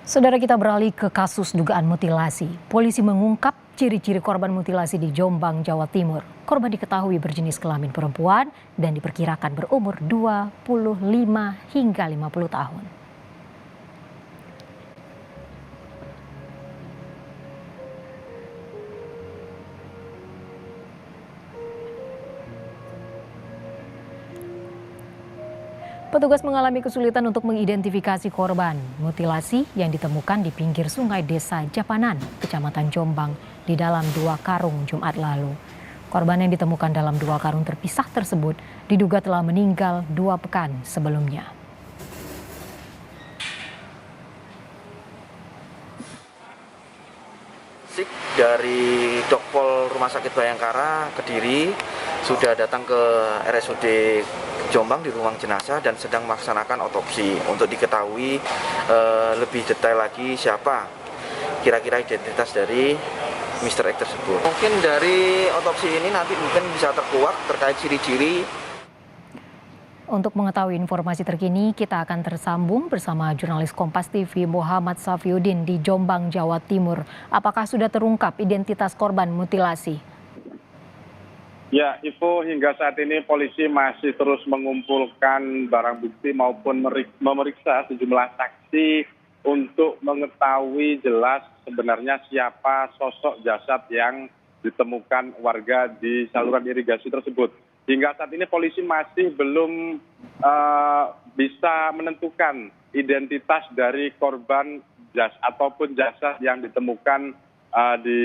Saudara, kita beralih ke kasus dugaan mutilasi. Polisi mengungkap ciri-ciri korban mutilasi di Jombang, Jawa Timur. Korban diketahui berjenis kelamin perempuan dan diperkirakan berumur 25 hingga 50 tahun. Petugas mengalami kesulitan untuk mengidentifikasi korban mutilasi yang ditemukan di pinggir sungai Desa Japanan, Kecamatan Jombang, di dalam 2 karung Jumat lalu. Korban yang ditemukan dalam 2 karung terpisah tersebut diduga telah meninggal 2 pekan sebelumnya. Dari Dokpol Rumah Sakit Bayangkara Kediri sudah datang ke RSUD Jombang di ruang jenazah dan sedang melaksanakan otopsi untuk diketahui lebih detail lagi siapa kira-kira identitas dari Mr. X tersebut. Mungkin dari otopsi ini nanti mungkin bisa terkuak terkait ciri-ciri. Untuk mengetahui informasi terkini, kita akan tersambung bersama jurnalis Kompas TV Muhammad Safiuddin di Jombang, Jawa Timur. Apakah sudah terungkap identitas korban mutilasi? Ya, Ivo, hingga saat ini polisi masih terus mengumpulkan barang bukti maupun memeriksa sejumlah saksi untuk mengetahui jelas sebenarnya siapa sosok jasad yang ditemukan warga di saluran irigasi tersebut. Hingga saat ini polisi masih belum bisa menentukan identitas dari korban ataupun jasad yang ditemukan di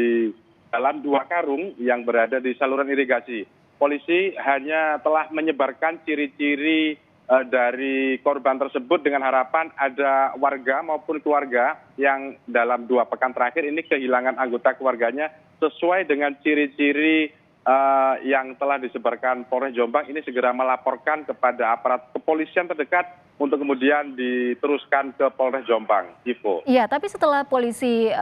dalam 2 karung yang berada di saluran irigasi. Polisi hanya telah menyebarkan ciri-ciri dari korban tersebut dengan harapan ada warga maupun keluarga yang dalam 2 pekan terakhir ini kehilangan anggota keluarganya sesuai dengan ciri-ciri yang telah disebarkan Polres Jombang ini segera melaporkan kepada aparat kepolisian terdekat untuk kemudian diteruskan ke Polres Jombang. Ivo. Iya, tapi setelah polisi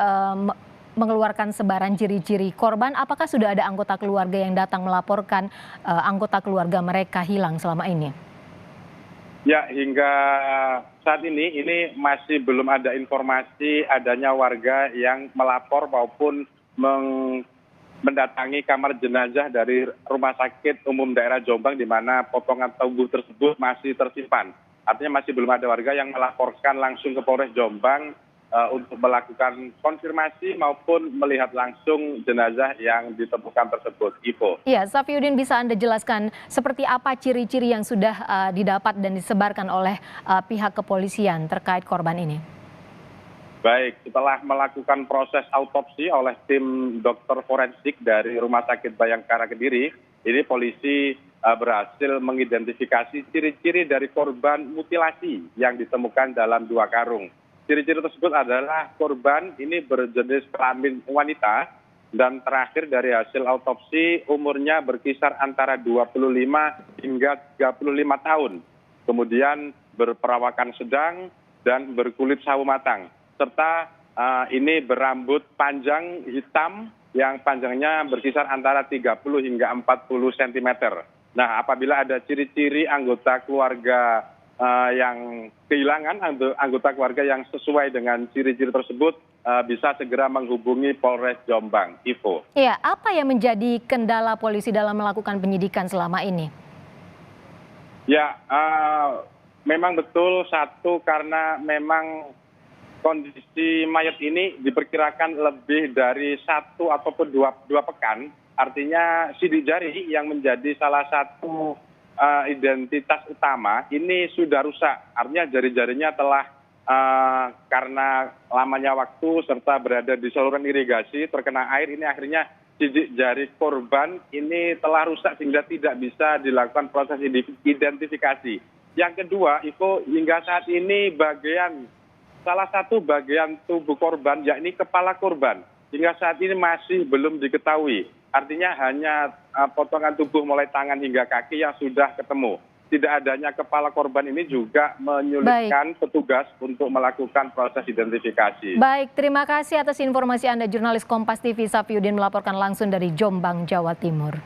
mengeluarkan sebaran ciri-ciri korban, apakah sudah ada anggota keluarga yang datang melaporkan anggota keluarga mereka hilang selama ini? Ya, hingga saat ini masih belum ada informasi adanya warga yang melapor maupun mendatangi kamar jenazah dari Rumah Sakit Umum Daerah Jombang di mana potongan tubuh tersebut masih tersimpan. Artinya masih belum ada warga yang melaporkan langsung ke Polres Jombang untuk melakukan konfirmasi maupun melihat langsung jenazah yang ditemukan tersebut. Ivo. Iya, Safiuddin, bisa Anda jelaskan seperti apa ciri-ciri yang sudah didapat dan disebarkan oleh pihak kepolisian terkait korban ini? Baik, setelah melakukan proses autopsi oleh tim dokter forensik dari Rumah Sakit Bayangkara Kediri, ini polisi berhasil mengidentifikasi ciri-ciri dari korban mutilasi yang ditemukan dalam 2 karung. Ciri-ciri tersebut adalah korban ini berjenis kelamin wanita dan terakhir dari hasil autopsi umurnya berkisar antara 25 hingga 35 tahun. Kemudian berperawakan sedang dan berkulit sawo matang. Serta ini berambut panjang hitam yang panjangnya berkisar antara 30 hingga 40 cm. Nah, apabila ada ciri-ciri anggota keluarga yang kehilangan anggota keluarga yang sesuai dengan ciri-ciri tersebut bisa segera menghubungi Polres Jombang. Ivo. Iya, apa yang menjadi kendala polisi dalam melakukan penyidikan selama ini? Ya, memang betul satu karena memang kondisi mayat ini diperkirakan lebih dari 1 ataupun 2 pekan. Artinya sidik jari yang menjadi salah satu identitas utama ini sudah rusak. Artinya jari-jarinya telah karena lamanya waktu serta berada di saluran irigasi terkena air ini akhirnya sidik jari korban ini telah rusak sehingga tidak bisa dilakukan proses identifikasi. Yang kedua, itu hingga saat ini salah satu bagian tubuh korban yakni kepala korban hingga saat ini masih belum diketahui. Artinya hanya potongan tubuh mulai tangan hingga kaki yang sudah ketemu. Tidak adanya kepala korban ini juga menyulitkan petugas untuk melakukan proses identifikasi. Baik, terima kasih atas informasi Anda, jurnalis Kompas TV Safiuddin melaporkan langsung dari Jombang, Jawa Timur.